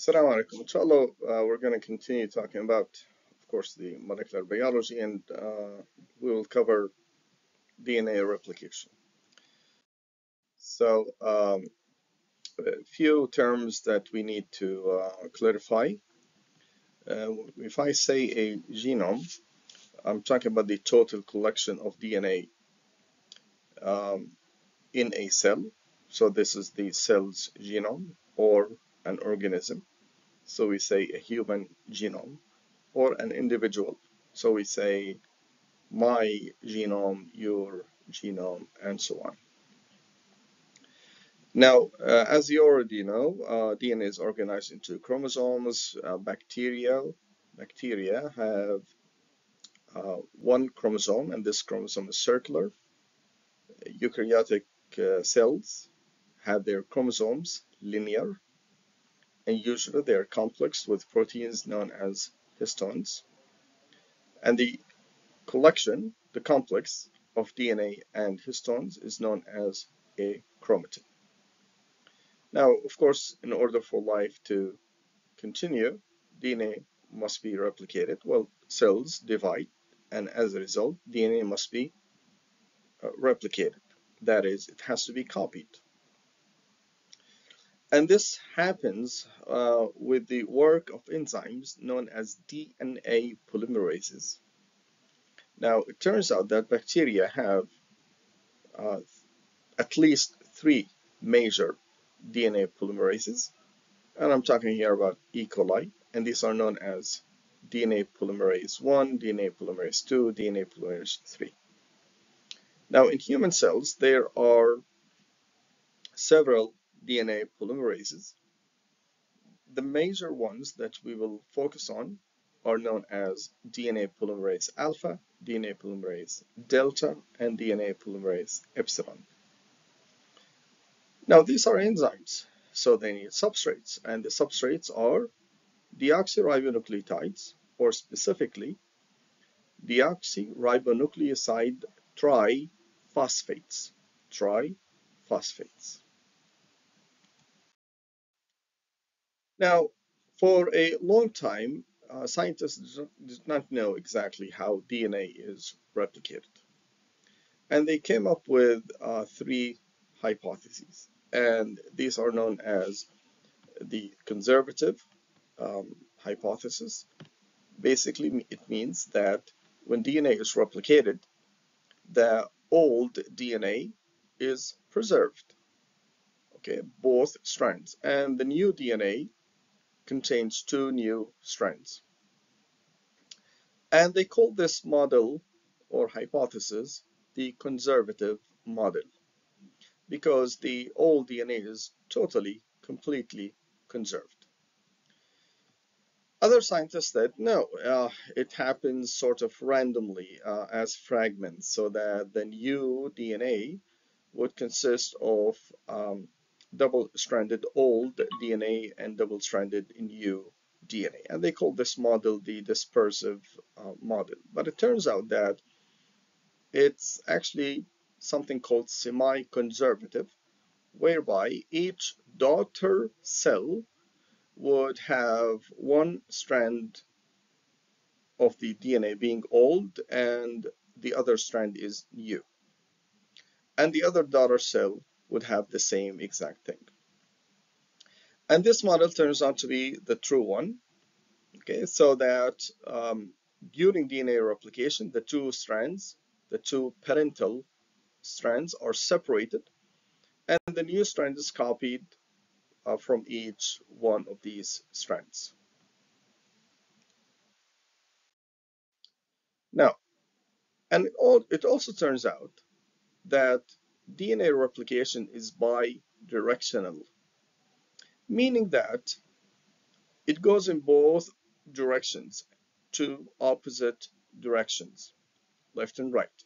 Assalamu alaikum. Inshallah, we're going to continue talking about, of course, the molecular biology, and we will cover DNA replication. So, a few terms that we need to clarify. If I say a genome, I'm talking about the total collection of DNA in a cell. So this is the cell's genome or an organism. So we say a human genome or an individual. So we say my genome, your genome, and so on. Now, as you already know, DNA is organized into chromosomes. Bacteria have one chromosome, and this chromosome is circular. Eukaryotic cells have their chromosomes linear, and usually they are complex with proteins known as histones. And the collection, the complex of DNA and histones, is known as a chromatin. Now, of course, in order for life to continue, DNA must be replicated. Well, cells divide, and as a result, DNA must be replicated. That is, it has to be copied. And this happens with the work of enzymes known as DNA polymerases. Now, it turns out that bacteria have at least three major DNA polymerases, and I'm talking here about E. coli, and these are known as DNA polymerase 1, DNA polymerase 2, DNA polymerase 3. Now, in human cells, there are several DNA polymerases. The major ones that we will focus on are known as DNA polymerase alpha, DNA polymerase delta, and DNA polymerase epsilon. Now, these are enzymes, so they need substrates, and the substrates are deoxyribonucleotides, or specifically deoxyribonucleoside triphosphates. Now, for a long time, scientists did not know exactly how DNA is replicated. And they came up with three hypotheses. And these are known as the conservative hypothesis. Basically, it means that when DNA is replicated, the old DNA is preserved, okay, both strands, and the new DNA contains two new strands. And they call this model or hypothesis the conservative model because the old DNA is totally, completely conserved. Other scientists said no, it happens sort of randomly as fragments, so that the new DNA would consist of double-stranded old DNA and double-stranded new DNA. And they call this model the dispersive model. But it turns out that it's actually something called semi-conservative, whereby each daughter cell would have one strand of the DNA being old and the other strand is new. And the other daughter cell would have the same exact thing. And this model turns out to be the true one, okay, so that during DNA replication, the two parental strands are separated, and the new strand is copied from each one of these strands. Now, and it also turns out that DNA replication is bidirectional, meaning that it goes in both directions, two opposite directions, left and right.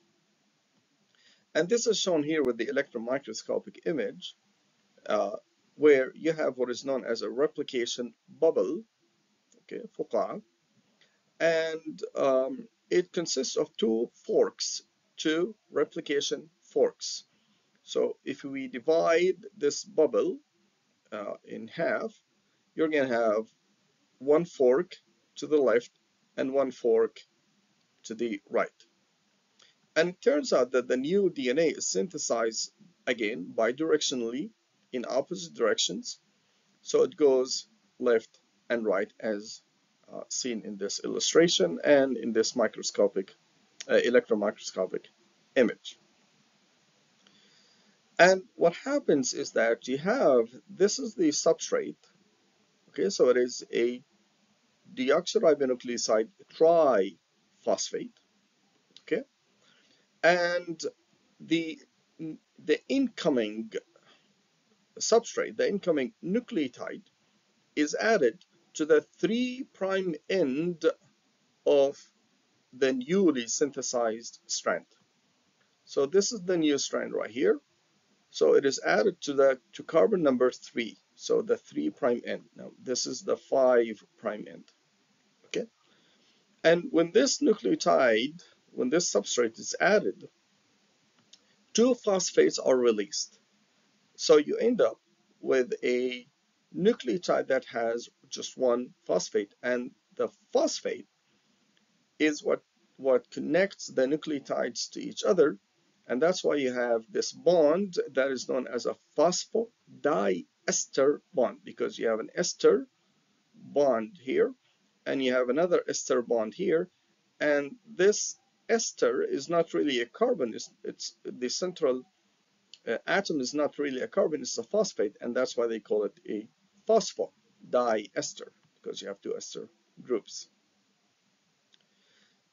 And this is shown here with the electron microscopic image, where you have what is known as a replication bubble, okay, foci, and it consists of two forks, two replication forks. So if we divide this bubble in half, you're going to have one fork to the left and one fork to the right. And it turns out that the new DNA is synthesized again bidirectionally in opposite directions. So it goes left and right as seen in this illustration and in this microscopic, electron microscopic image. And what happens is that you have, this is the substrate. Okay, so it is a deoxyribonucleoside triphosphate. Okay, and the the incoming substrate, the incoming nucleotide, is added to the 3' end of the newly synthesized strand. So this is the new strand right here. So it is added to carbon number 3. So the 3' end. Now this is the 5' end. Okay. And when this nucleotide, when this substrate is added, two phosphates are released. So you end up with a nucleotide that has just one phosphate, and the phosphate is what connects the nucleotides to each other, and that's why you have this bond that is known as a phosphodiester bond, because you have an ester bond here and you have another ester bond here, and this ester is not really a carbon, it's the central atom is not really a carbon, it's a phosphate, and that's why they call it a phosphodiester, because you have two ester groups.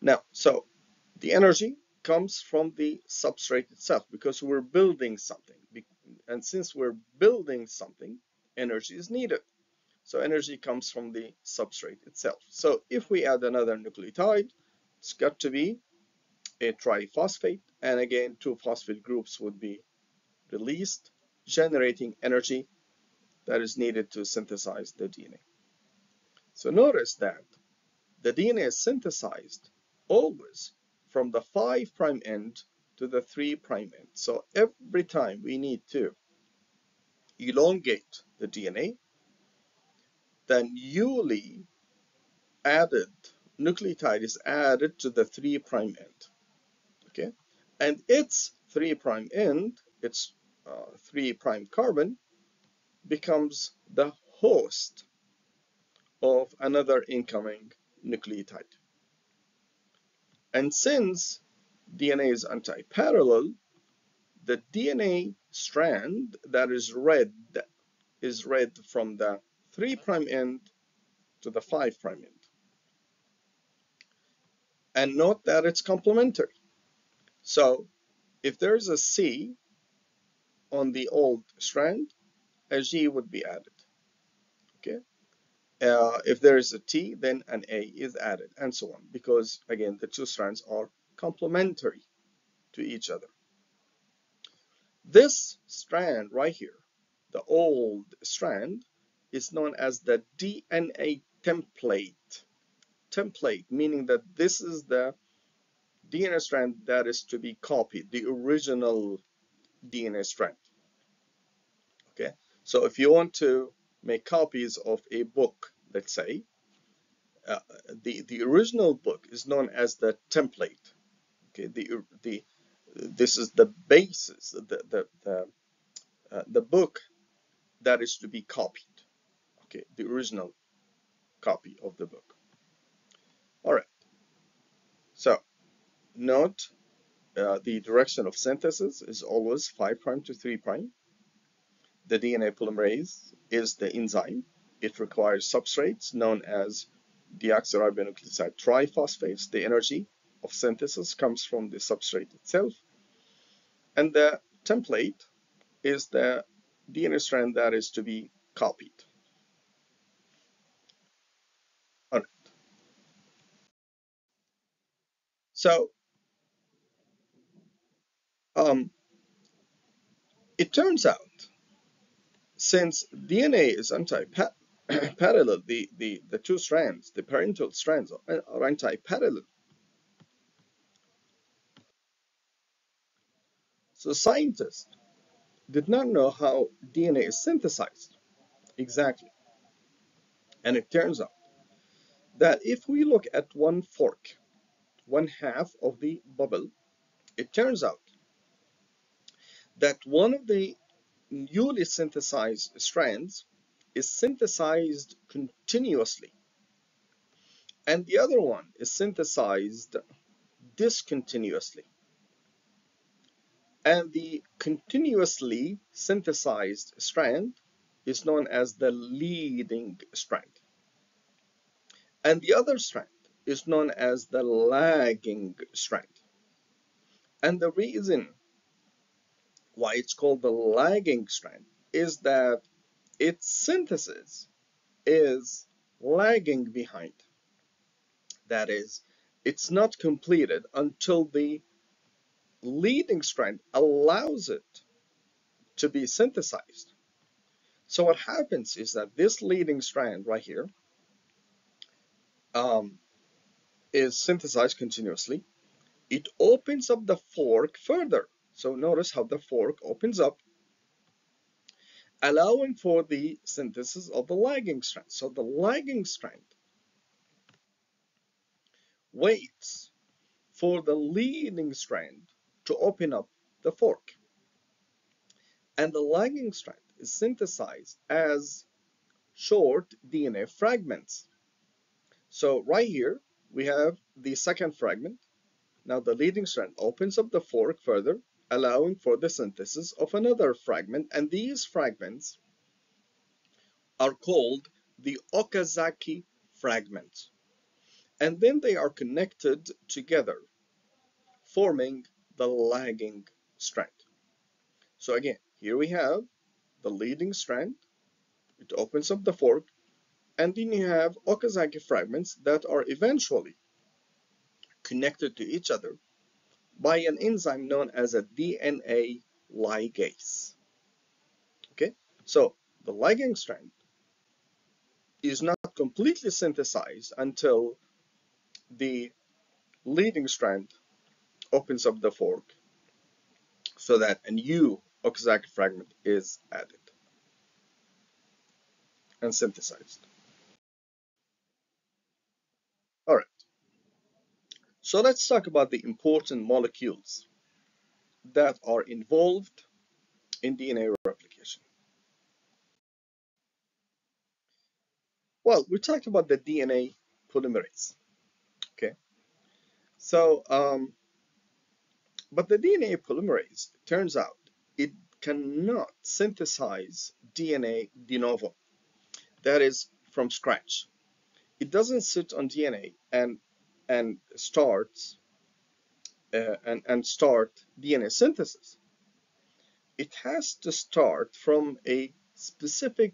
Now, so the energy comes from the substrate itself, because we're building something. And since we're building something, energy is needed. So energy comes from the substrate itself. So if we add another nucleotide, it's got to be a triphosphate. And again, two phosphate groups would be released, generating energy that is needed to synthesize the DNA. So notice that the DNA is synthesized always from the 5' end to the 3' end. So every time we need to elongate the DNA, the newly added nucleotide is added to the 3' end. Okay, and its 3' end, its 3' carbon, becomes the host of another incoming nucleotide. And since DNA is anti-parallel, the DNA strand that is read from the 3' end to the 5' end. And note that it's complementary. So if there's a C on the old strand, a G would be added. Okay. If there is a T, then an A is added, and so on, because again, the two strands are complementary to each other. This strand right here, the old strand, is known as the DNA template. Template, meaning that this is the DNA strand that is to be copied, the original DNA strand. Okay, so if you want to make copies of a book, let's say, uh, the original book is known as the template. Okay, this is the basis, the book that is to be copied. Okay, the original copy of the book. All right. So note the direction of synthesis is always 5' to 3'. The DNA polymerase is the enzyme. It requires substrates known as deoxyribonucleoside triphosphates. The energy of synthesis comes from the substrate itself. And the template is the DNA strand that is to be copied. All right. So um, it turns out, since DNA is anti-parallel, the two strands, the parental strands, are anti-parallel. So scientists did not know how DNA is synthesized exactly. And it turns out that if we look at one fork, one half of the bubble, it turns out that one of the newly synthesized strands is synthesized continuously, and the other one is synthesized discontinuously. And the continuously synthesized strand is known as the leading strand. And the other strand is known as the lagging strand. And the reason why it's called the lagging strand is that its synthesis is lagging behind. That is, it's not completed until the leading strand allows it to be synthesized. So what happens is that this leading strand right here um, is synthesized continuously. It opens up the fork further. So notice how the fork opens up, allowing for the synthesis of the lagging strand. So the lagging strand waits for the leading strand to open up the fork. And the lagging strand is synthesized as short DNA fragments. So right here, we have the second fragment. Now the leading strand opens up the fork further, allowing for the synthesis of another fragment, and these fragments are called the Okazaki fragments. And then they are connected together, forming the lagging strand. So again, here we have the leading strand. It opens up the fork, and then you have Okazaki fragments that are eventually connected to each other by an enzyme known as a DNA ligase. Okay, so the lagging strand is not completely synthesized until the leading strand opens up the fork so that a new Okazaki fragment is added and synthesized. All right, so let's talk about the important molecules that are involved in DNA replication. Well, we talked about the DNA polymerase. Okay, so but the DNA polymerase turns out it cannot synthesize DNA de novo, that is from scratch. It doesn't sit on DNA and starts and start DNA synthesis. It has to start from a specific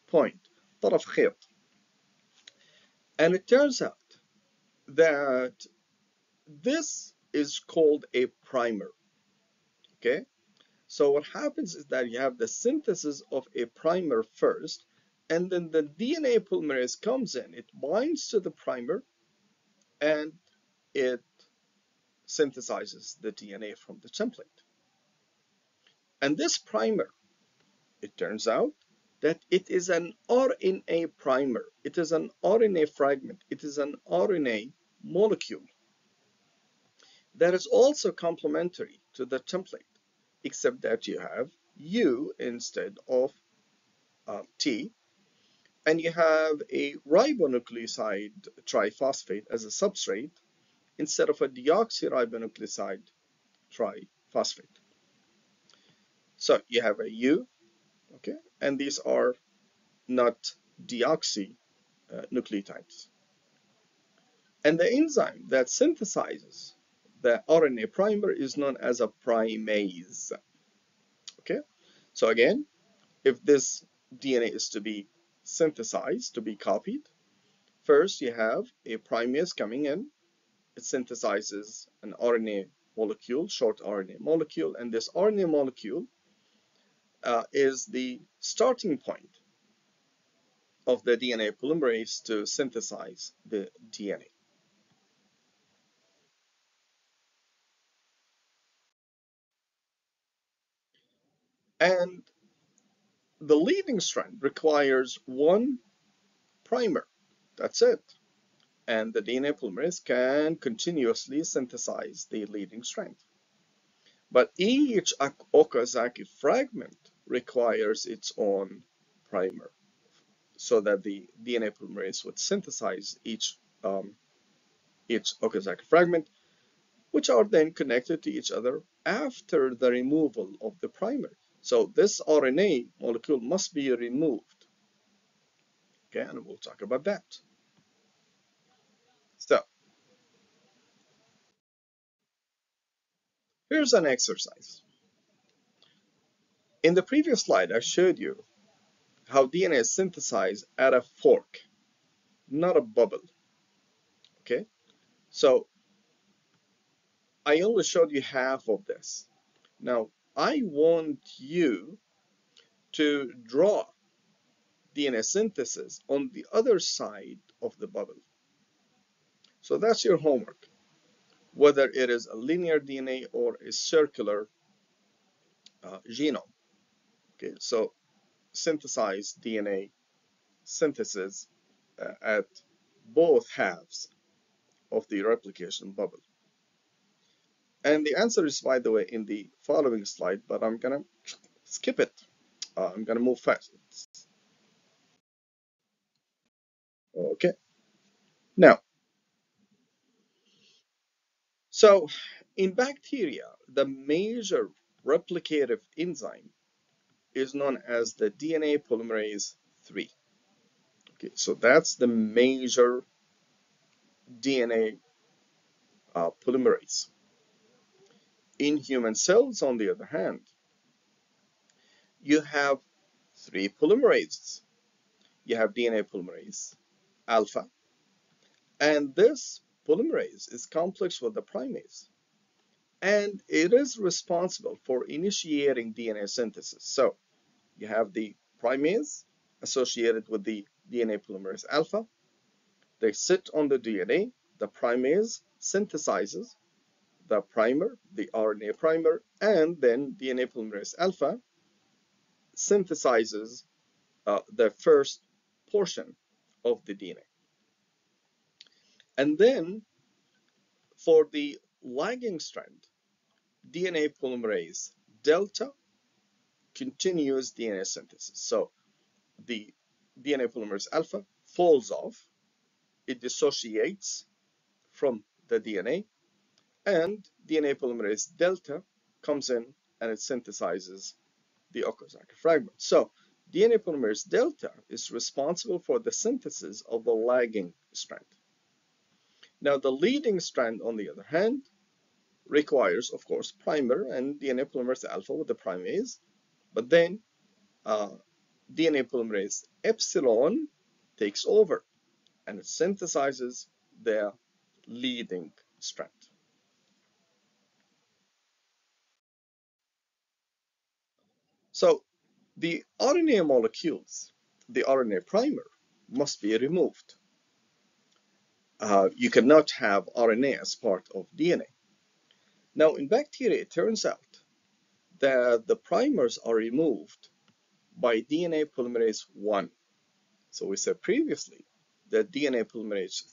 point, طرف خيط. And it turns out that this is called a primer. Okay, so what happens is that you have the synthesis of a primer first, and then the DNA polymerase comes in, it binds to the primer, and it synthesizes the DNA from the template. And this primer, it turns out that it is an RNA primer. It is an RNA fragment. It is an RNA molecule that is also complementary to the template, except that you have U instead of T, and you have a ribonucleoside triphosphate as a substrate instead of a deoxyribonucleoside triphosphate. So you have a U, okay, and these are not deoxy nucleotides. And the enzyme that synthesizes the RNA primer is known as a primase. Okay, so again, if this DNA is to be synthesized, to be copied, first you have a primase coming in. It synthesizes an RNA molecule, short RNA molecule, and this RNA molecule is the starting point of the DNA polymerase to synthesize the DNA. And the leading strand requires one primer. That's it. And the DNA polymerase can continuously synthesize the leading strand. But each Okazaki fragment requires its own primer so that the DNA polymerase would synthesize each Okazaki fragment, which are then connected to each other after the removal of the primer. So this RNA molecule must be removed. Okay, and we'll talk about that. So here's an exercise. In the previous slide, I showed you how DNA is synthesized at a fork, not a bubble. Okay, so I only showed you half of this. Now, I want you to draw DNA synthesis on the other side of the bubble. So that's your homework, whether it is a linear DNA or a circular genome. Okay, so synthesize DNA synthesis at both halves of the replication bubble. And the answer is, by the way, in the following slide, but I'm gonna skip it. I'm gonna move fast. Okay. Now, so in bacteria, the major replicative enzyme is known as the DNA polymerase 3. Okay, so that's the major DNA polymerase. In human cells, on the other hand, you have three polymerases. You have DNA polymerase alpha, and this polymerase is complex with the primase, and it is responsible for initiating DNA synthesis. So you have the primase associated with the DNA polymerase alpha. They sit on the DNA. The primase synthesizes the primer, the RNA primer, and then DNA polymerase alpha synthesizes the first portion of the DNA. And then for the lagging strand, DNA polymerase delta continues DNA synthesis. So the DNA polymerase alpha falls off, it dissociates from the DNA, and DNA polymerase delta comes in and it synthesizes the Okazaki fragment. So DNA polymerase delta is responsible for the synthesis of the lagging strand. Now the leading strand, on the other hand, requires, of course, primer and DNA polymerase alpha with the primase, but then DNA polymerase epsilon takes over and it synthesizes the leading strand. So the RNA molecules, the RNA primer, must be removed. You cannot have RNA as part of DNA. Now, in bacteria, it turns out that the primers are removed by DNA polymerase 1. So we said previously that DNA polymerase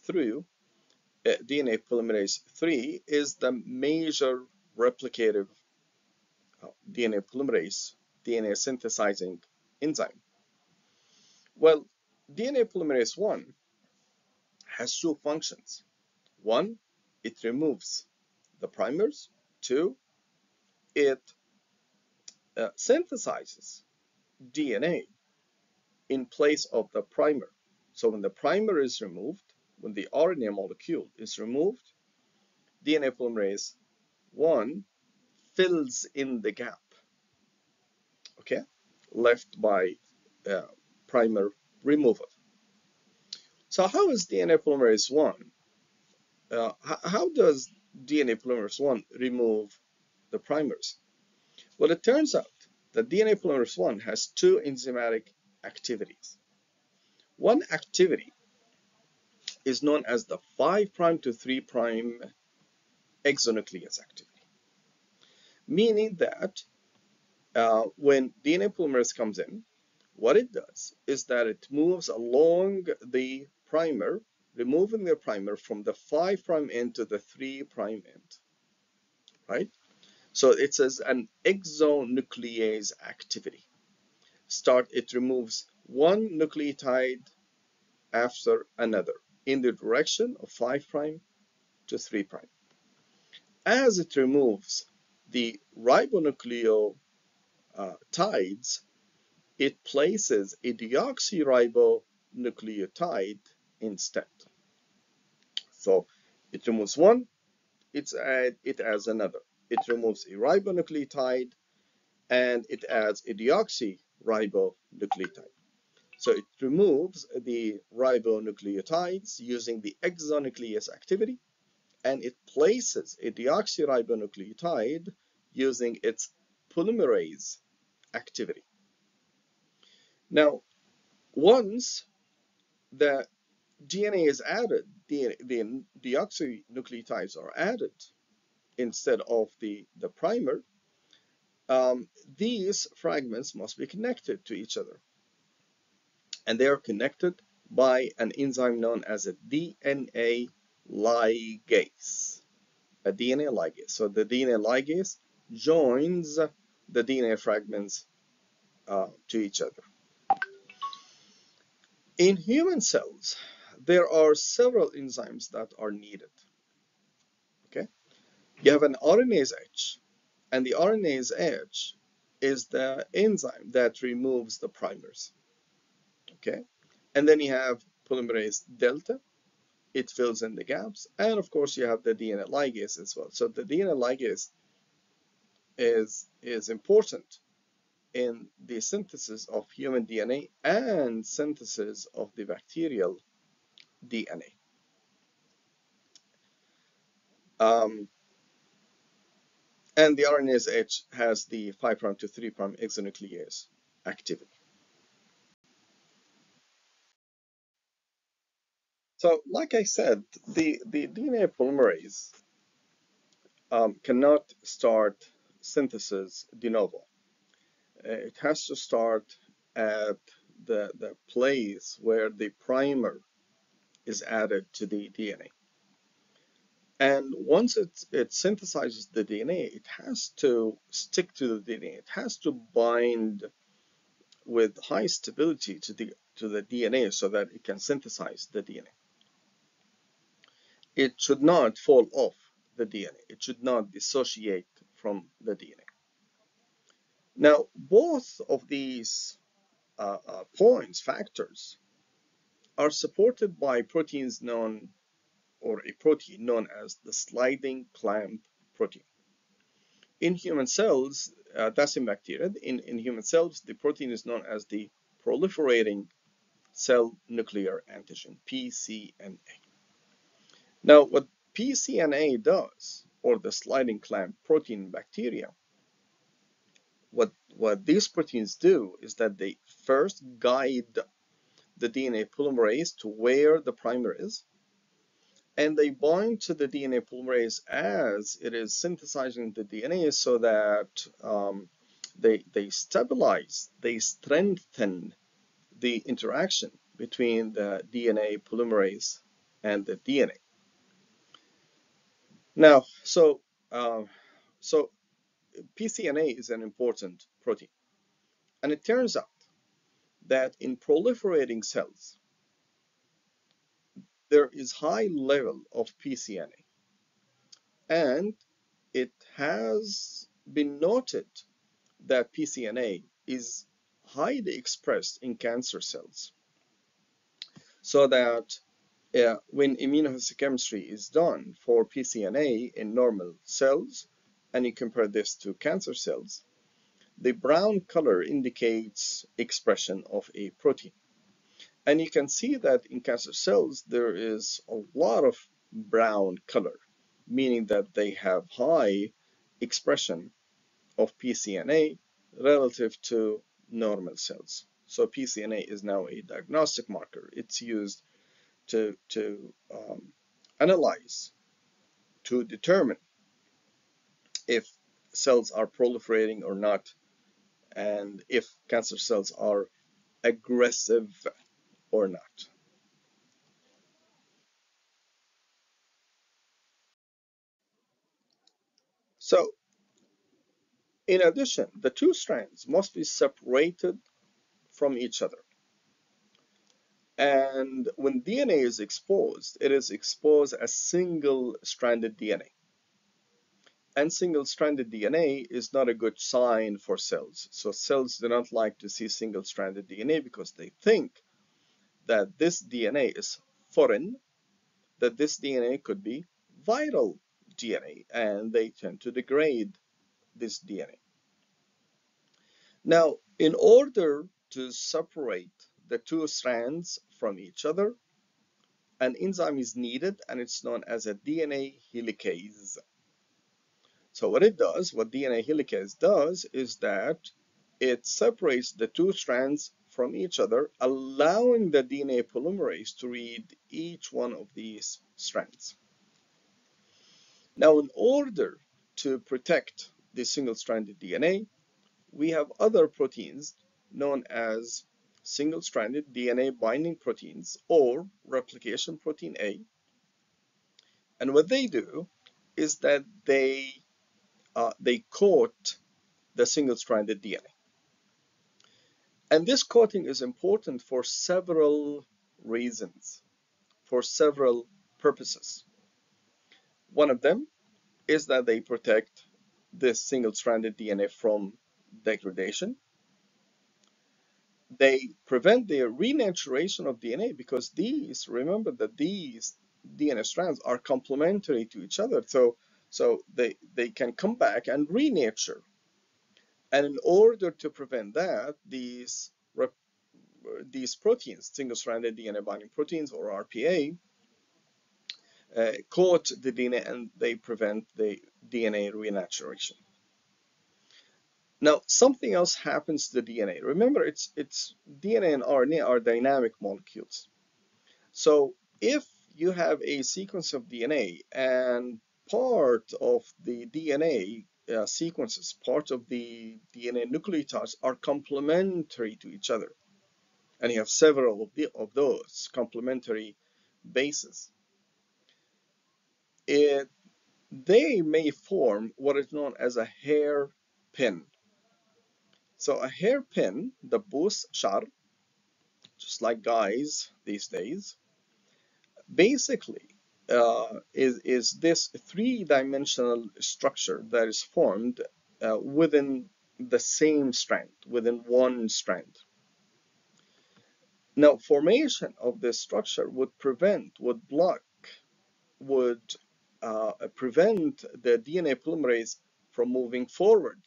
3 is the major replicative DNA polymerase, DNA synthesizing enzyme. Well, DNA polymerase 1 has two functions. One, it removes the primers. Two, it synthesizes DNA in place of the primer. So when the primer is removed, when the RNA molecule is removed, DNA polymerase 1 fills in the gap, okay, left by primer removal. So how is DNA polymerase 1? How does DNA polymerase 1 remove the primers? Well, it turns out that DNA polymerase 1 has two enzymatic activities. One activity is known as the 5' to 3' exonuclease activity, meaning that when DNA polymerase comes in, What it does is that it moves along the primer, removing the primer from the 5' end to the 3' end, right? So it says an exonuclease activity. It removes one nucleotide after another in the direction of 5' to 3'. As it removes the ribonucleotides, it places a deoxyribonucleotide instead. So it removes one, it adds another. It removes a ribonucleotide and it adds a deoxyribonucleotide. So it removes the ribonucleotides using the exonuclease activity, and it places a deoxyribonucleotide using its polymerase activity. Now, once the DNA is added, the deoxynucleotides are added instead of the primer, these fragments must be connected to each other. And they are connected by an enzyme known as a DNA ligase. A DNA ligase. So the DNA ligase joins the DNA fragments to each other. In human cells, there are several enzymes that are needed. Okay, you have an RNase H, and the RNase H is the enzyme that removes the primers. Okay, and then you have polymerase delta. It fills in the gaps, and of course you have the DNA ligase as well. So the DNA ligase is important in the synthesis of human DNA and synthesis of the bacterial DNA. And the RNase H has the 5' to 3' exonuclease activity. So, like I said, the DNA polymerase cannot start synthesis de novo. It has to start at the place where the primer is added to the DNA. And once it synthesizes the DNA, it has to stick to the DNA. It has to bind with high stability to the DNA so that it can synthesize the DNA. It should not fall off the DNA. It should not dissociate from the DNA. Now, both of these factors, are supported by proteins known, or a protein known as the sliding clamp protein. In human cells, that's in bacteria. In human cells, the protein is known as the proliferating cell nuclear antigen, PCNA. Now, what PCNA does, or the sliding clamp protein in bacteria, what these proteins do is that they first guide the DNA polymerase to where the primer is, and they bind to the DNA polymerase as it is synthesizing the DNA so that they stabilize, they strengthen the interaction between the DNA polymerase and the DNA. Now, so PCNA is an important protein, and it turns out that in proliferating cells, there is high level of PCNA, and it has been noted that PCNA is highly expressed in cancer cells, so that when immunohistochemistry is done for PCNA in normal cells, and you compare this to cancer cells, the brown color indicates expression of a protein. And you can see that in cancer cells, there is a lot of brown color, meaning that they have high expression of PCNA relative to normal cells. So PCNA is now a diagnostic marker. It's used to analyze, to determine if cells are proliferating or not, and if cancer cells are aggressive or not. So, in addition, the two strands must be separated from each other. And when DNA is exposed, it is exposed as single-stranded DNA. And single-stranded DNA is not a good sign for cells. So cells do not like to see single-stranded DNA because they think that this DNA is foreign, that this DNA could be viral DNA, and they tend to degrade this DNA. Now, in order to separate the two strands from each other, an enzyme is needed, and it's known as a DNA helicase. So what DNA helicase does is that it separates the two strands from each other, allowing the DNA polymerase to read each one of these strands. Now, in order to protect the single-stranded DNA, we have other proteins known as single-stranded DNA binding proteins or replication protein A. And what they do is that they coat the single-stranded DNA. And this coating is important for several reasons, for several purposes. One of them is that they protect this single-stranded DNA from degradation. They prevent the renaturation of DNA because remember that these DNA strands are complementary to each other. So they can come back and renature. And in order to prevent that, these proteins, single-stranded DNA binding proteins or RPA, coat the DNA and they prevent the DNA renaturation. Now, something else happens to the DNA. Remember, it's DNA and RNA are dynamic molecules. So if you have a sequence of DNA and part of the DNA sequences, part of the DNA nucleotides are complementary to each other, and you have several of those complementary bases, they may form what is known as a hairpin. So a hairpin, the boost char, just like guys these days, basically is this three-dimensional structure that is formed within the same strand, within one strand. Now, formation of this structure would block, would prevent the DNA polymerase from moving forward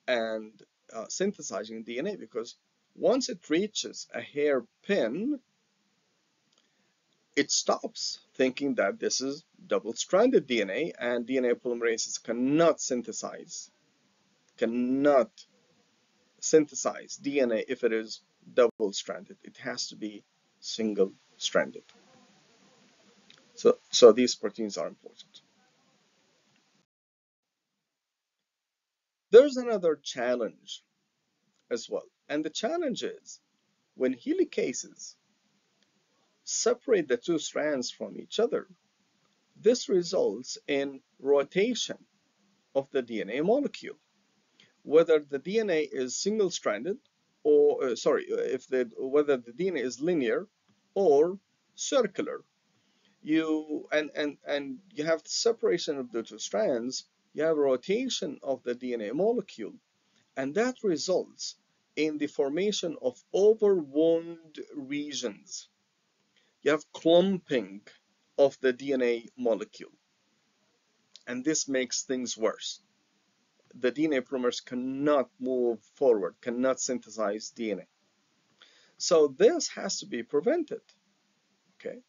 and synthesizing DNA, because once it reaches a hairpin, it stops thinking that this is double-stranded DNA, and DNA polymerases cannot synthesize DNA if it is double-stranded. It has to be single-stranded. So these proteins are important. There's another challenge as well, and the challenge is when helicases separate the two strands from each other, this results in rotation of the DNA molecule. Whether the DNA is single-stranded or whether the DNA is linear or circular, and you have separation of the two strands, you have rotation of the DNA molecule, and that results in the formation of overwound regions. You have clumping of the DNA molecule, and this makes things worse. The DNA polymers cannot move forward, cannot synthesize DNA. So this has to be prevented, okay?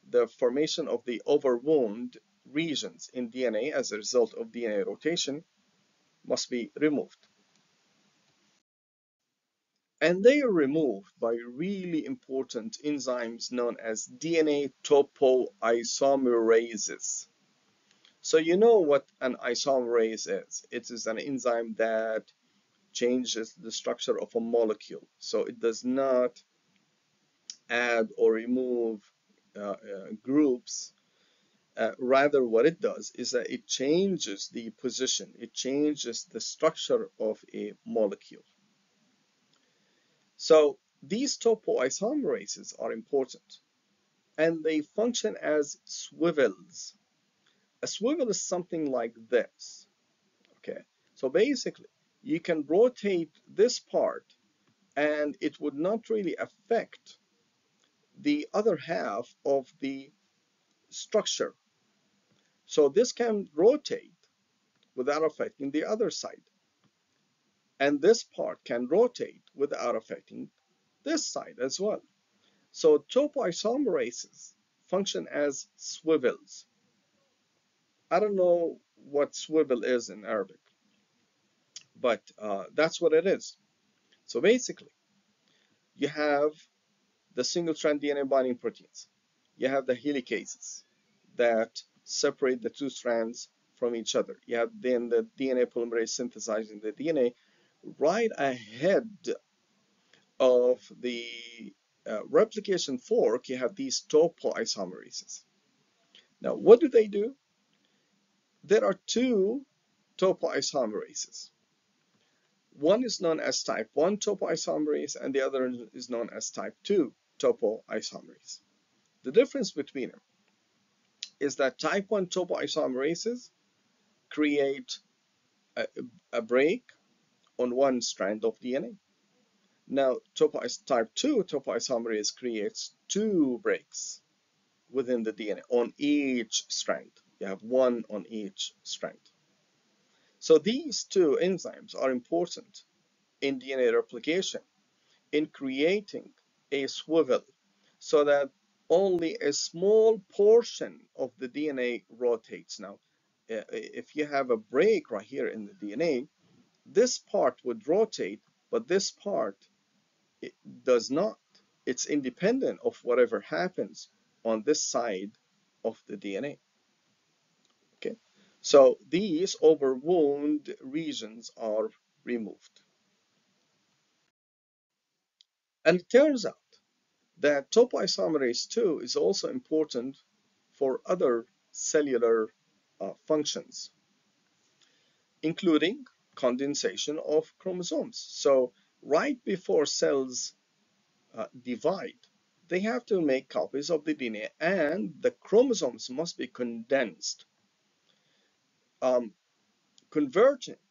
The formation of the overwound regions in DNA as a result of DNA rotation must be removed. And they are removed by really important enzymes known as DNA topoisomerases. So you know what an isomerase is. It is an enzyme that changes the structure of a molecule. So it does not add or remove groups. Rather, what it does is that it changes the position, it changes the structure of a molecule. So these topoisomerases are important, and they function as swivels. A swivel is something like this. Okay, so basically, you can rotate this part, and it would not really affect the other half of the structure. So this can rotate without affecting the other side. And this part can rotate without affecting this side as well. So topoisomerases function as swivels. I don't know what swivel is in Arabic, but that's what it is. So basically, you have the single-strand DNA binding proteins. You have the helicases that separate the two strands from each other. You have then the DNA polymerase synthesizing the DNA right ahead of the replication fork. You have these topoisomerases. Now, what do they do? There are two topoisomerases. One is known as type 1 topoisomerase, and the other is known as type 2 topoisomerase. The difference between them is that type 1 topoisomerases create a break on one strand of DNA. Now, type 2 topoisomerase creates two breaks within the DNA on each strand. You have one on each strand. So these two enzymes are important in DNA replication, in creating a swivel, so that only a small portion of the DNA rotates. Now, if you have a break right here in the DNA, this part would rotate, but this part it does not. It's independent of whatever happens on this side of the DNA. Okay, so these overwound regions are removed. And it turns out that topoisomerase 2 is also important for other cellular functions, including condensation of chromosomes. So right before cells divide, they have to make copies of the DNA, and the chromosomes must be condensed, um, converting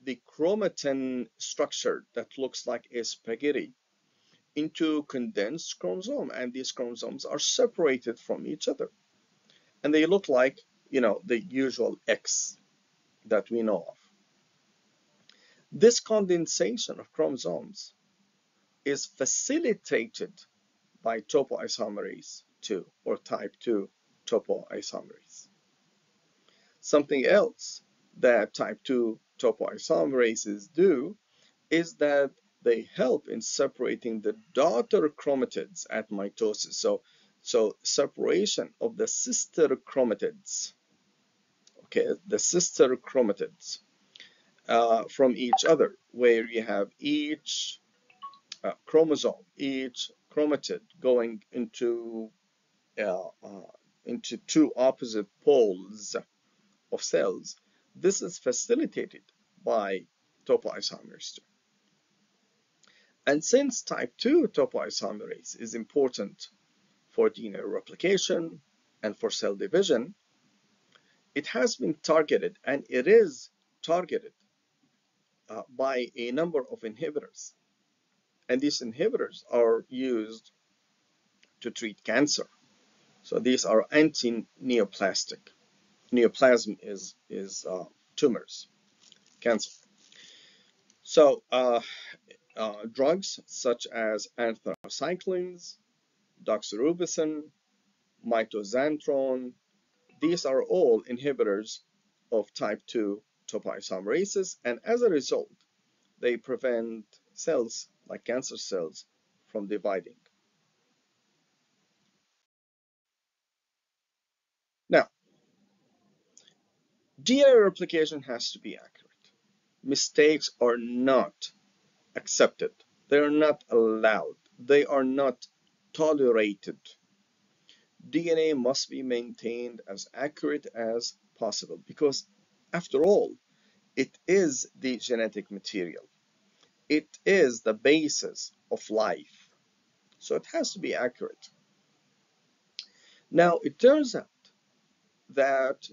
the chromatin structure that looks like a spaghetti into condensed chromosome, and these chromosomes are separated from each other, and they look like, the usual X that we know of. This condensation of chromosomes is facilitated by topoisomerase 2 or type 2 topoisomerase. Something else that type 2 topoisomerases do is that they help in separating the daughter chromatids at mitosis. So separation of the sister chromatids, okay, the sister chromatids from each other, where you have each chromosome, each chromatid going uh, uh, into two opposite poles of cells. This is facilitated by topoisomerase 2. And since type 2 topoisomerase is important for DNA replication and for cell division, it has been targeted, and it is targeted by a number of inhibitors. And these inhibitors are used to treat cancer. So these are anti-neoplastic. Neoplasm is tumors, cancer. So drugs such as anthracyclines, doxorubicin, mitoxantrone, these are all inhibitors of type 2 topoisomerases, and as a result, they prevent cells like cancer cells from dividing. Now, DNA replication has to be accurate. Mistakes are not accepted. They are not allowed. They are not tolerated. DNA must be maintained as accurate as possible because, after all, it is the genetic material. It is the basis of life. So it has to be accurate. Now, it turns out that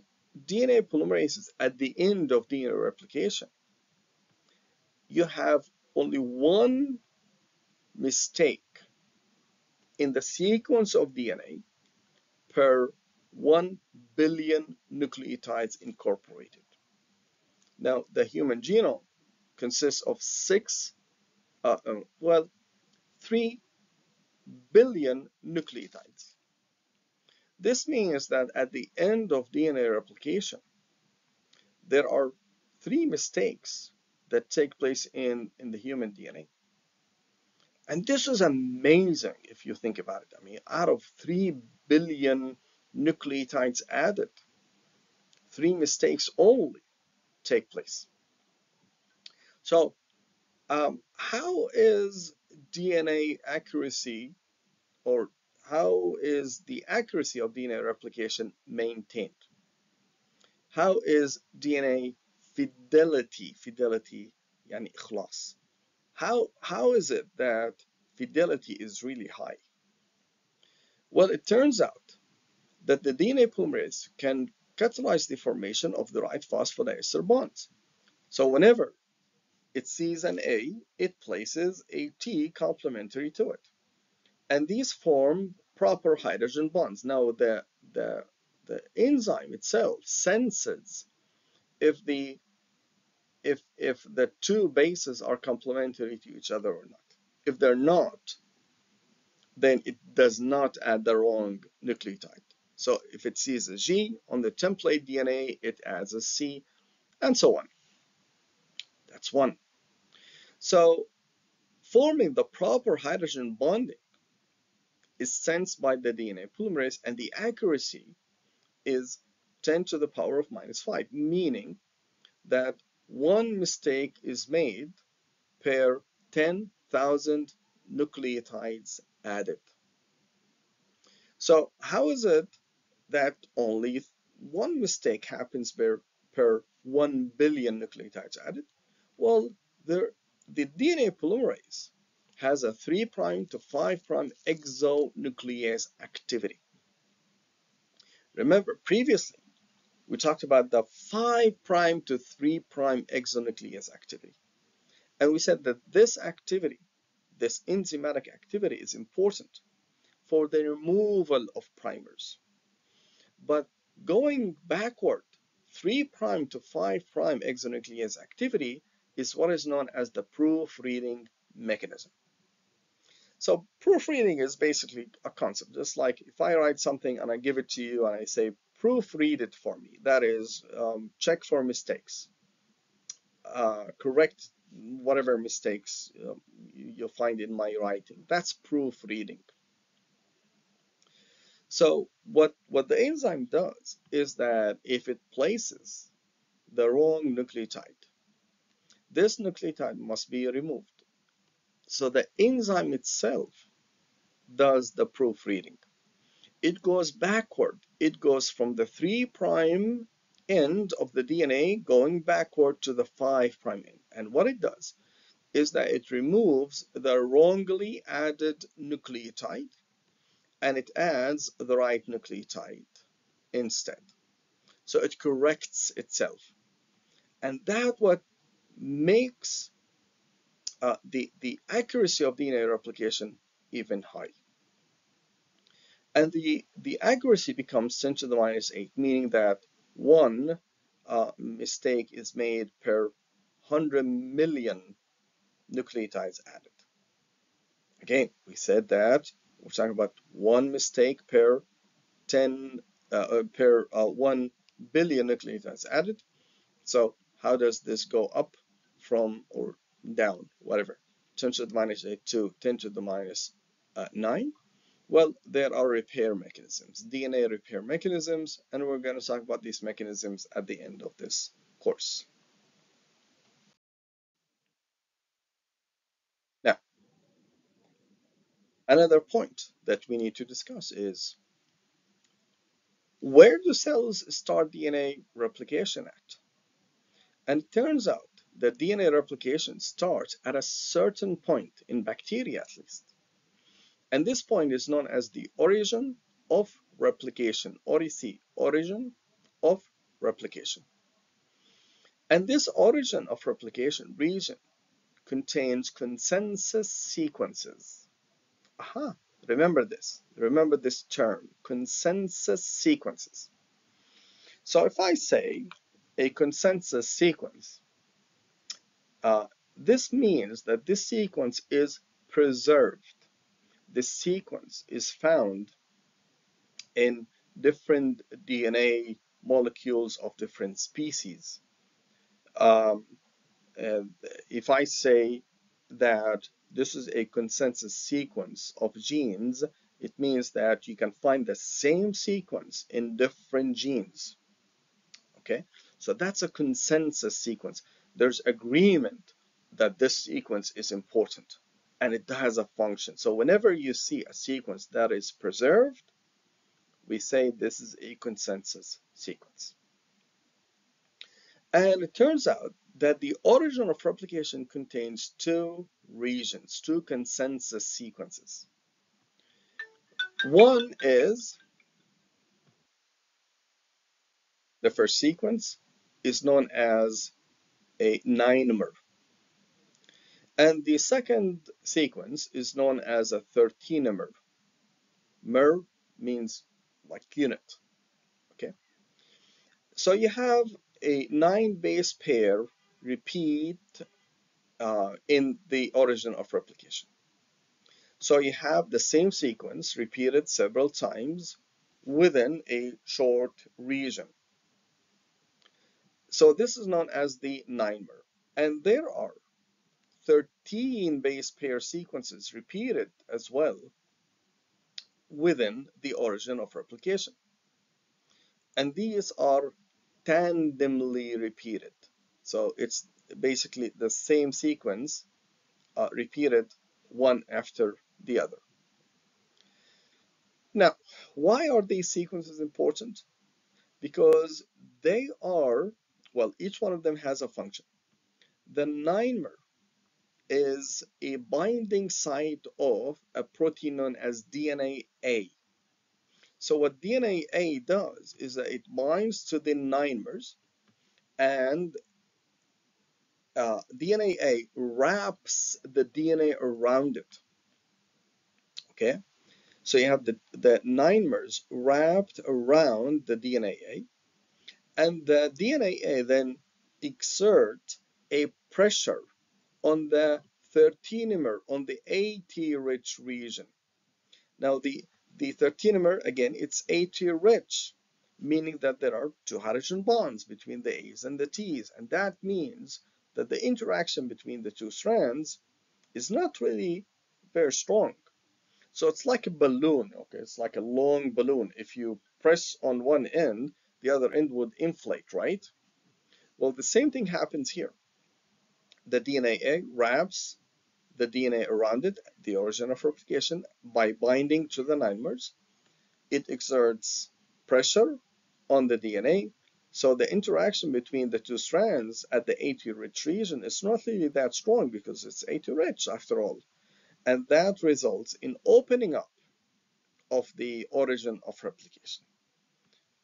DNA polymerases at the end of DNA replication, you have only one mistake in the sequence of DNA per 1 billion nucleotides incorporated. Now, the human genome consists of 3 billion nucleotides. This means that at the end of DNA replication, there are 3 mistakes that take place in the human DNA. And this is amazing if you think about it. I mean, out of 3 billion nucleotides added, 3 mistakes only take place. So, how is DNA accuracy, or how is the accuracy of DNA replication maintained? How is DNA fidelity, يعني إخلاص? How is it that fidelity is really high? Well, it turns out that the DNA polymerase can catalyze the formation of the right phosphodiester bonds. So whenever it sees an A, it places a T complementary to it. And these form proper hydrogen bonds. Now the enzyme itself senses if the if the 2 bases are complementary to each other or not. If they're not, then it does not add the wrong nucleotide. So if it sees a G on the template DNA, it adds a C, and so on. That's one. So forming the proper hydrogen bonding is sensed by the DNA polymerase, and the accuracy is 10 to the power of -5, meaning that one mistake is made per 10,000 nucleotides added. So how is it that only one mistake happens per 1 billion nucleotides added? Well, the DNA polymerase has a 3' to 5' exonuclease activity. Remember, previously, we talked about the 5' to 3' exonuclease activity. And we said that this activity, this enzymatic activity, is important for the removal of primers. But going backward, 3' to 5' exonuclease activity is what is known as the proofreading mechanism. So proofreading is basically a concept, just like if I write something and I give it to you and I say, proofread it for me. That is, check for mistakes, correct whatever mistakes you'll find in my writing. That's proofreading. So what the enzyme does is that if it places the wrong nucleotide, this nucleotide must be removed. So the enzyme itself does the proofreading. It goes backward. It goes from the 3' end of the DNA going backward to the 5' end. And what it does is that it removes the wrongly added nucleotide and it adds the right nucleotide instead. So it corrects itself. And that's what makes the accuracy of DNA replication even high. And the accuracy becomes 10 to the -8, meaning that one mistake is made per 100 million nucleotides added. Again, we said that we're talking about one mistake per 1 billion nucleotides added. So how does this go up from or down, whatever, 10 to the -8 to 10 to the -9? Well, there are repair mechanisms, DNA repair mechanisms, and we're going to talk about these mechanisms at the end of this course. Another point that we need to discuss is, where do cells start DNA replication at? And it turns out that DNA replication starts at a certain point, in bacteria at least. And this point is known as the origin of replication, ORIC, origin of replication. And this origin of replication region contains consensus sequences. Aha, remember this term, consensus sequences. So if I say a consensus sequence, this means that this sequence is preserved. This sequence is found in different DNA molecules of different species. Um, if I say that this is a consensus sequence of genes, it means that you can find the same sequence in different genes. Okay, so that's a consensus sequence. There's agreement that this sequence is important and it has a function. So whenever you see a sequence that is preserved, we say this is a consensus sequence. And it turns out that the origin of replication contains two regions, two consensus sequences. One is the first sequence is known as a 9-mer, and the second sequence is known as a 13-mer. Mer means like unit. Okay, so you have a 9 base pair repeat in the origin of replication. So you have the same sequence repeated several times within a short region. So this is known as the 9-mer. And there are 13 base pair sequences repeated as well within the origin of replication. And these are tandemly repeated. So it's basically the same sequence repeated one after the other. Now, why are these sequences important? Because they are, well, each one of them has a function. The 9-mer is a binding site of a protein known as DNA A. So what DNA A does is that it binds to the 9-mers, and DNA A wraps the DNA around it. Okay, so you have the 9-mers wrapped around the DNA A, and the DNA A then exerts a pressure on the 13-mer, on the AT-rich region. Now the 13-mer, again, it's AT-rich, meaning that there are two hydrogen bonds between the A's and the T's, and that means that the interaction between the two strands is not really very strong. So it's like a balloon, okay? It's like a long balloon. If you press on one end, the other end would inflate, right? Well, the same thing happens here. The DNA wraps the DNA around it, the origin of replication, by binding to the 9-mers. It exerts pressure on the DNA, so the interaction between the two strands at the AT-rich region is not really that strong because it's AT-rich after all. And that results in opening up of the origin of replication.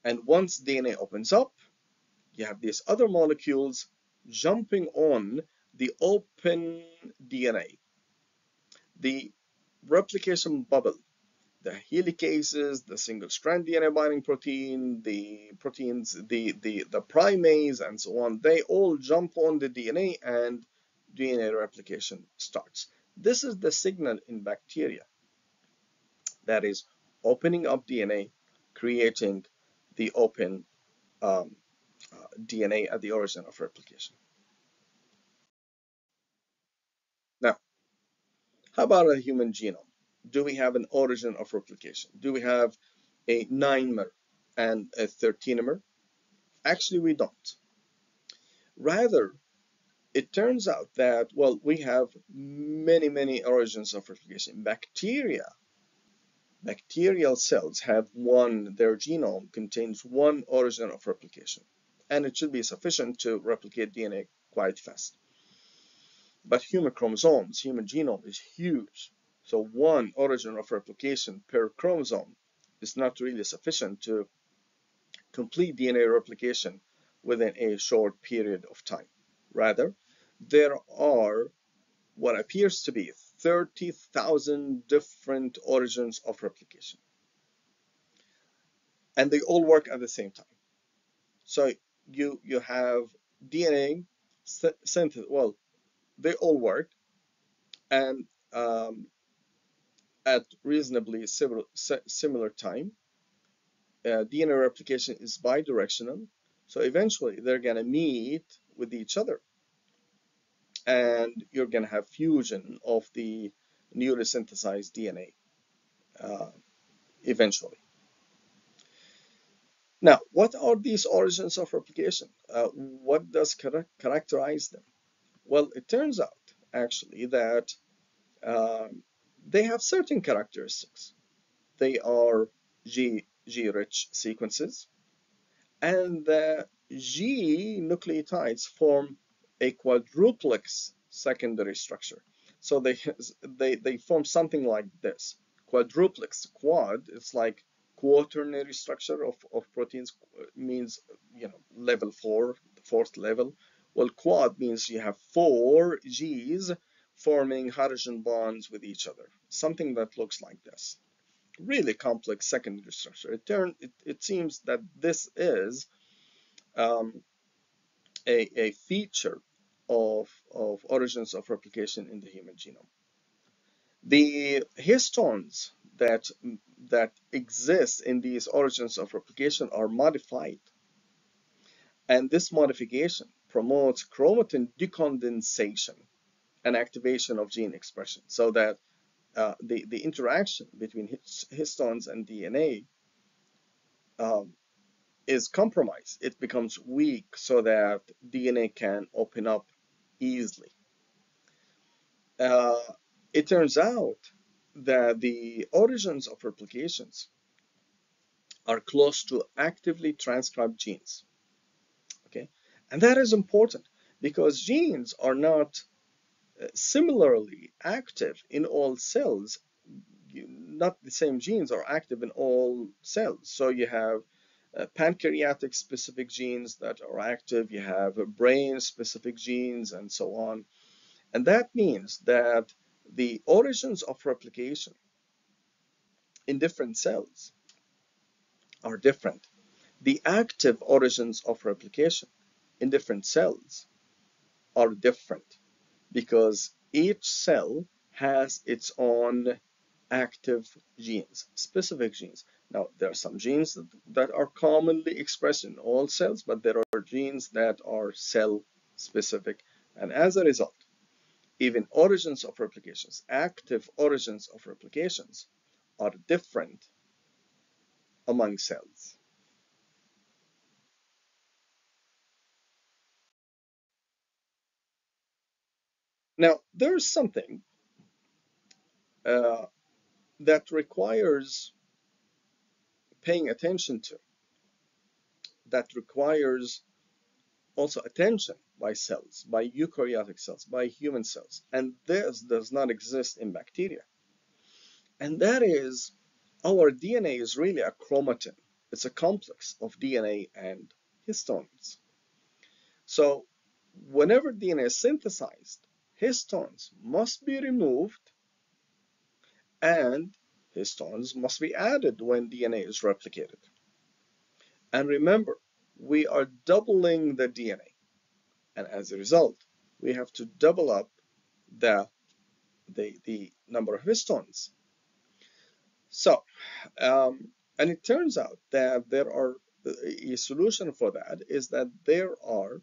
And once DNA opens up, you have these other molecules jumping on the open DNA, the replication bubble, the helicases, the single-strand DNA binding protein, the proteins, the primase, and so on. They all jump on the DNA and DNA replication starts. This is the signal in bacteria, that is opening up DNA, creating the open DNA at the origin of replication. Now, how about a human genome? Do we have an origin of replication? Do we have a 9-mer and a 13-mer? Actually, we don't. Rather, it turns out that, well, we have many origins of replication. Bacterial cells have one, their genome contains one origin of replication, and it should be sufficient to replicate DNA quite fast. But human chromosomes, human genome is huge. So one origin of replication per chromosome is not really sufficient to complete DNA replication within a short period of time. Rather, there are what appears to be 30,000 different origins of replication, and they all work at the same time. So you have DNA synthesis. Well, they all work, and at reasonably similar time. DNA replication is bidirectional, so eventually they're gonna meet with each other, and you're gonna have fusion of the newly synthesized DNA eventually. Now, what are these origins of replication? What does characterize them? Well, it turns out actually that they have certain characteristics. They are G-rich sequences, and the G nucleotides form a quadruplex secondary structure. So they form something like this. Quadruplex, quad, it's like quaternary structure of proteins, means, level 4, the fourth level. Well, quad means you have 4 G's forming hydrogen bonds with each other, something that looks like this. Really complex secondary structure. It seems that this is um, a feature of origins of replication in the human genome. The histones that exist in these origins of replication are modified, and this modification promotes chromatin decondensation and activation of gene expression, so that the interaction between histones and DNA um, is compromised. It becomes weak so that DNA can open up easily. Uh, it turns out that the origins of replications are close to actively transcribed genes. Okay, and that is important because genes are not similarly active in all cells. Not the same genes are active in all cells. So you have pancreatic specific genes that are active, you have brain specific genes, and so on. And that means that the origins of replication in different cells are different. The active origins of replication in different cells are different because each cell has its own active genes, specific genes. Now, there are some genes that are commonly expressed in all cells, but there are genes that are cell specific. And as a result, even origins of replications, active origins of replications, are different among cells. Now, there's something uh, that requires paying attention to, that requires also attention by cells, by eukaryotic cells, by human cells. And this does not exist in bacteria. And that is, our DNA is really a chromatin. It's a complex of DNA and histones. So whenever DNA is synthesized, histones must be removed and histones must be added when DNA is replicated. And remember, we are doubling the DNA. And as a result, we have to double up the, the number of histones. So, and it turns out that there are a solution for that is that there are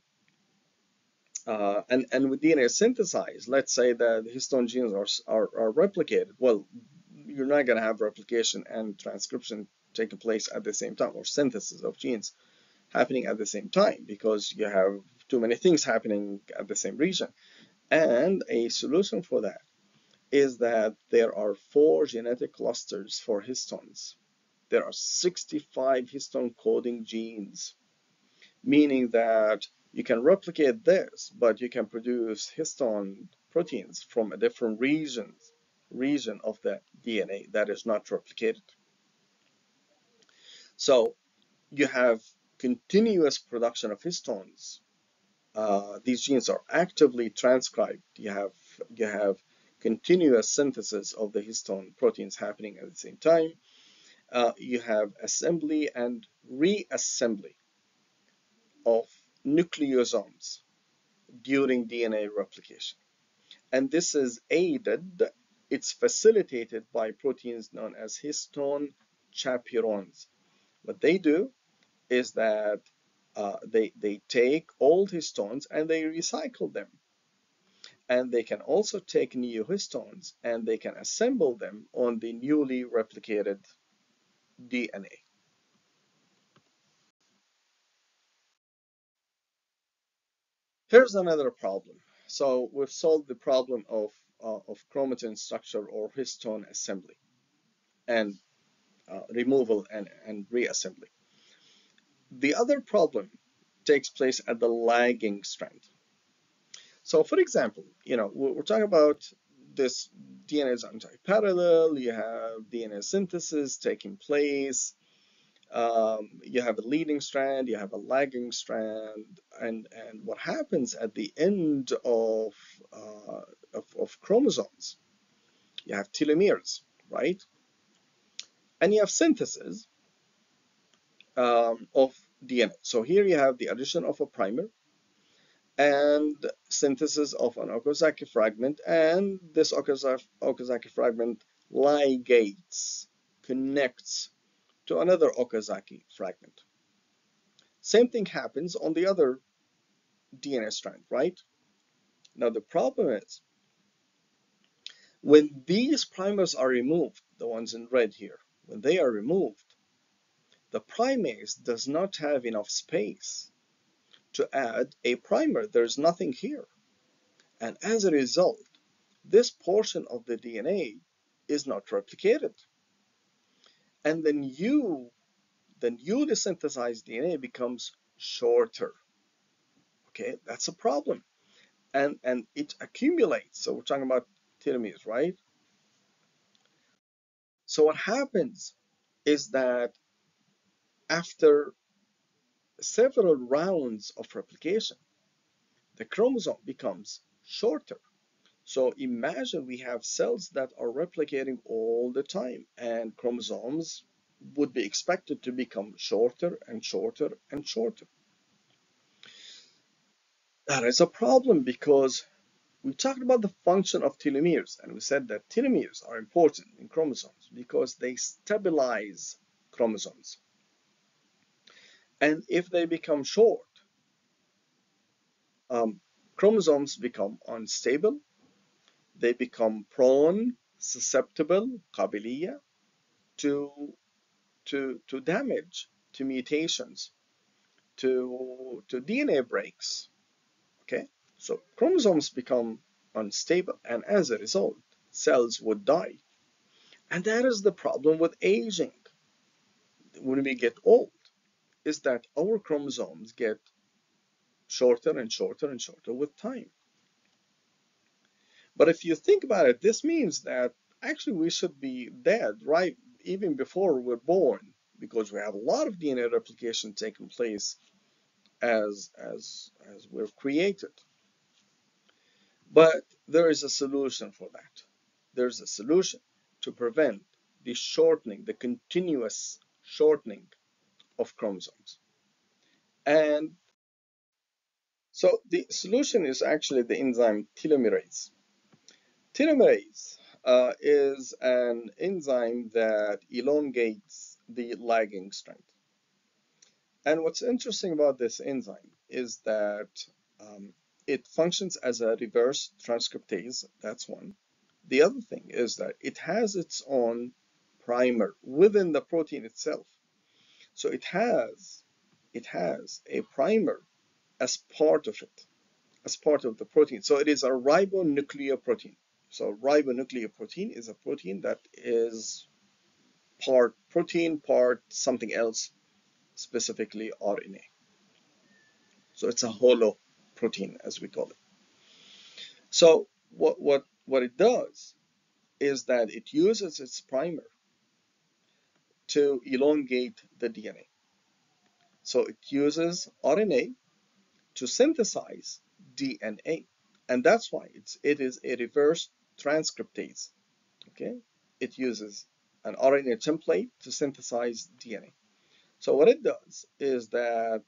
and with DNA synthesized, let's say that the histone genes are replicated. Well, you're not going to have replication and transcription taking place at the same time, or synthesis of genes happening at the same time, because you have too many things happening at the same region. And a solution for that is that there are 4 genetic clusters for histones. There are 65 histone coding genes, meaning that you can replicate this, but you can produce histone proteins from a different region of the DNA that is not replicated. So you have continuous production of histones. These genes are actively transcribed. You have continuous synthesis of the histone proteins happening at the same time. You have assembly and reassembly of nucleosomes during DNA replication. And this is aided, it's facilitated by proteins known as histone chaperones. What they do is that they take old histones and they recycle them. And they can also take new histones and they can assemble them on the newly replicated DNA. Here's another problem. So we've solved the problem of chromatin structure or histone assembly and removal and reassembly. The other problem takes place at the lagging strand. So for example, we're talking about this DNA is anti-parallel, you have DNA synthesis taking place, you have a leading strand, you have a lagging strand, and what happens at the end of chromosomes, you have telomeres, right? And you have synthesis of DNA. So here you have the addition of a primer and synthesis of an Okazaki fragment, and this Okazaki fragment ligates, connects to another Okazaki fragment. Same thing happens on the other DNA strand, right? Now the problem is when these primers are removed, the ones in red here, when they are removed, the primase does not have enough space to add a primer. There's nothing here. And as a result, this portion of the DNA is not replicated. And the newly synthesized DNA becomes shorter. Okay, that's a problem. And it accumulates. So we're talking about telomeres, right? So what happens is that after several rounds of replication, the chromosome becomes shorter. So imagine we have cells that are replicating all the time, and chromosomes would be expected to become shorter and shorter and shorter. That is a problem because we talked about the function of telomeres, and we said that telomeres are important in chromosomes because they stabilize chromosomes. And if they become short, um, chromosomes become unstable, they become prone, susceptible, قابلية, to to damage, to mutations, to DNA breaks. Okay, so chromosomes become unstable, and as a result, cells would die. And that is the problem with aging. When we get old, is that our chromosomes get shorter and shorter and shorter with time. But if you think about it, this means that actually we should be dead right even before we're born because we have a lot of DNA replication taking place as we're created. But there is a solution for that. There's a solution to prevent the shortening, the continuous shortening of chromosomes. And so the solution is actually the enzyme telomerase. Telomerase is an enzyme that elongates the lagging strand. And what's interesting about this enzyme is that it functions as a reverse transcriptase. That's one. The other thing is that it has its own primer within the protein itself. So it has a primer as part of it, as part of the protein. So it is a ribonucleoprotein. So ribonucleoprotein is a protein that is part protein, part something else, specifically RNA. So it's a hollow protein, as we call it. So what it does is that it uses its primer to elongate the DNA. So it uses RNA to synthesize DNA. And that's why it is a reverse transcriptase. Okay? It uses an RNA template to synthesize DNA. So what it does is that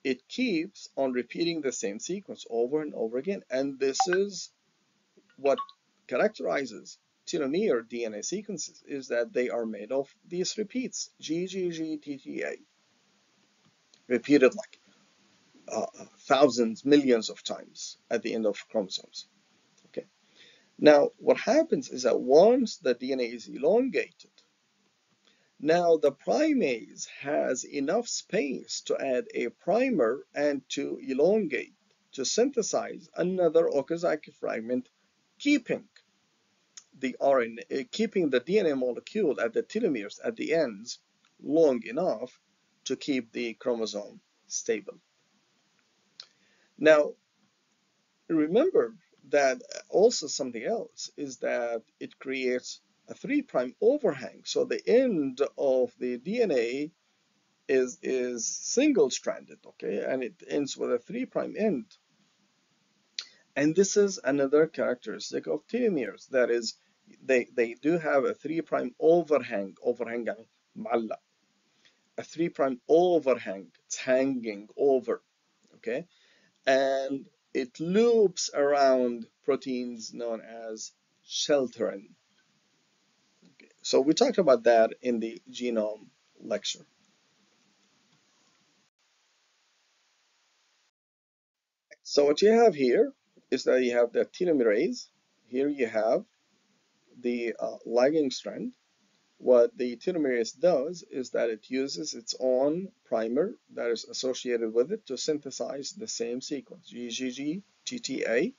it keeps on repeating the same sequence over and over again. And this is what characterizes telomere DNA sequences, is that they are made of these repeats, G, G, G, T, T, A, repeated like thousands, millions of times at the end of chromosomes. Okay. Now, what happens is that once the DNA is elongated, now the primase has enough space to add a primer and to elongate, to synthesize another Okazaki fragment, keeping the RNA, keeping the DNA molecule at the telomeres at the ends long enough to keep the chromosome stable. Now, remember that also something else is that it creates a 3' overhang. So the end of the DNA is single-stranded, okay, and it ends with a 3' end. And this is another characteristic of telomeres. That is, they do have a 3' overhang. Overhang يعني معلق. A 3' overhang. It's hanging over, okay, and it loops around proteins known as shelterin. Okay. So we talked about that in the genome lecture. So what you have here is that you have the telomerase. Here you have the lagging strand. What the telomerase does is that it uses its own primer that is associated with it to synthesize the same sequence, GGG, TTA,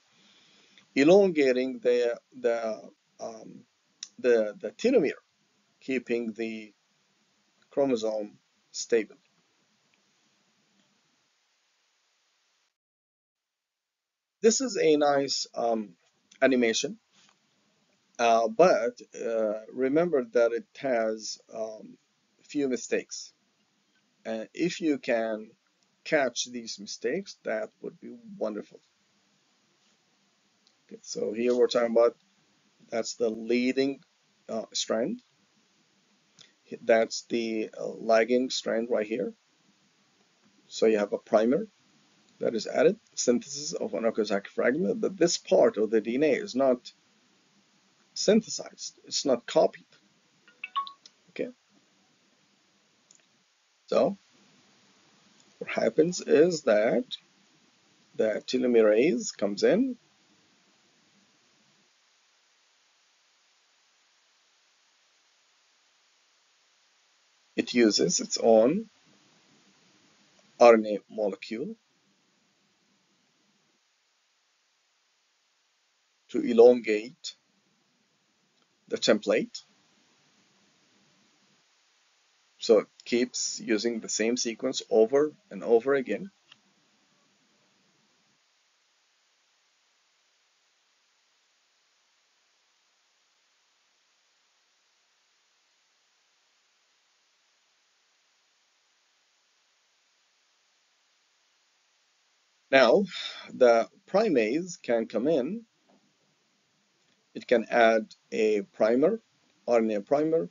elongating um, the telomere, keeping the chromosome stable. This is a nice animation, but remember that it has few mistakes. And if you can catch these mistakes, that would be wonderful. Okay, so here we're talking about that's the leading strand. That's the lagging strand right here. So you have a primer that is added, synthesis of an Okazaki fragment, but this part of the DNA is not synthesized. It's not copied. Okay. So what happens is that the telomerase comes in. It uses its own RNA molecule to elongate the template. So it keeps using the same sequence over and over again. Now, the primase can come in. It can add a primer, RNA primer,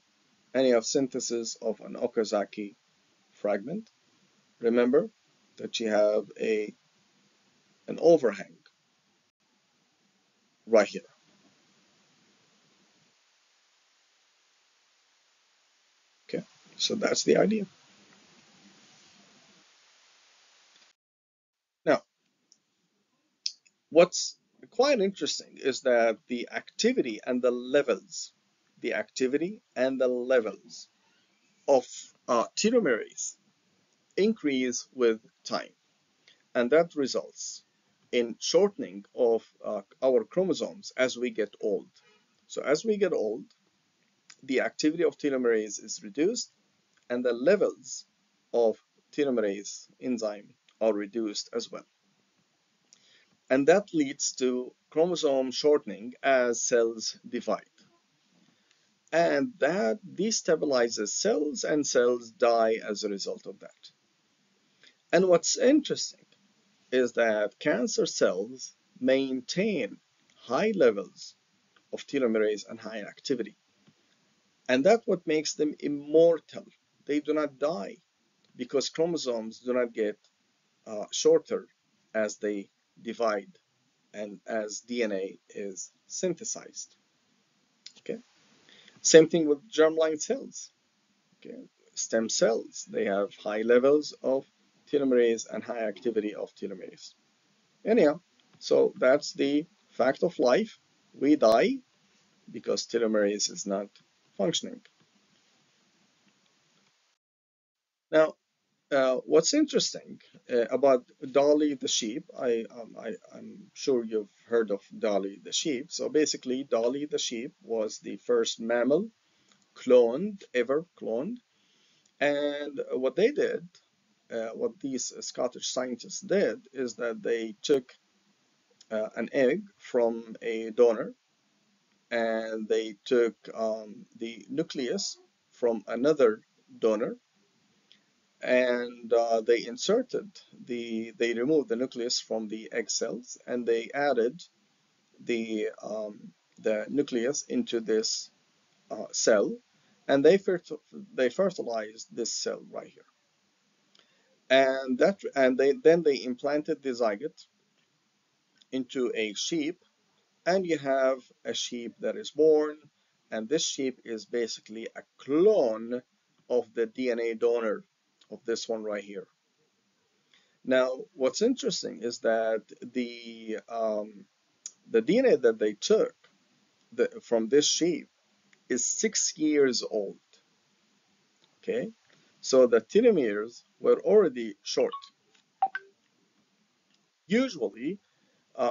any of synthesis of an Okazaki fragment. Remember that you have an overhang right here. Okay, so that's the idea. Now, what's quite interesting is that the activity and the levels of telomerase increase with time. and that results in shortening of our chromosomes as we get old. So as we get old, the activity of telomerase is reduced, and the levels of telomerase enzyme are reduced as well. And that leads to chromosome shortening as cells divide. And that destabilizes cells, and cells die as a result of that. And what's interesting is that cancer cells maintain high levels of telomerase and high activity. And that's what makes them immortal. They do not die because chromosomes do not get shorter as they divide and as DNA is synthesized. Okay. Same thing with germline cells. Okay. Stem cells, they have high levels of telomerase and high activity of telomerase. Anyhow, so that's the fact of life. We die because telomerase is not functioning. Now, what's interesting about Dolly the sheep, I'm sure you've heard of Dolly the sheep. So basically, Dolly the sheep was the first mammal ever cloned. And what they did, what these Scottish scientists did, is that they took an egg from a donor, and they took the nucleus from another donor, and they removed the nucleus from the egg cells, and they added the nucleus into this cell, and they fertilized this cell right here, and they implanted the zygote into a sheep, and you have a sheep that is born, and this sheep is basically a clone of the DNA donor of this one right here. Now, what's interesting is that the DNA that they took from this sheep is 6 years old. Okay, so the telomeres were already short. Usually,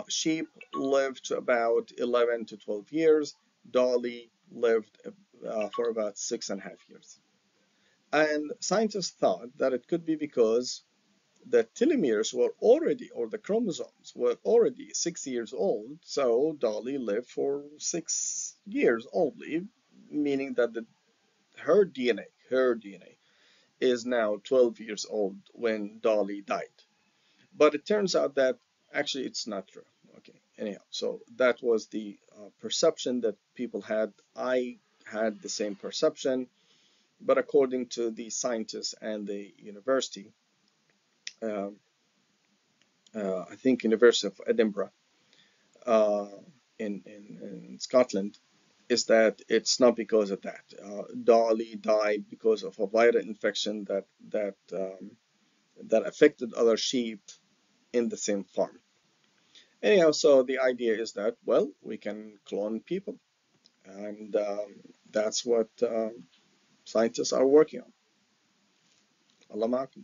sheep lived to about 11 to 12 years. Dolly lived for about 6.5 years. And scientists thought that it could be because the telomeres were already, or the chromosomes were already 6 years old, so Dolly lived for 6 years only, meaning that her DNA is now 12 years old when Dolly died. But it turns out that actually it's not true. Okay, anyhow, so that was the perception that people had. I had the same perception, but according to the scientists and the university, um, I think University of Edinburgh uh, in Scotland, is that it's not because of that. Dolly died because of a viral infection that affected other sheep in the same farm. Anyhow, so the idea is that, well, we can clone people, and that's what scientists are working on. Allah ma'akum.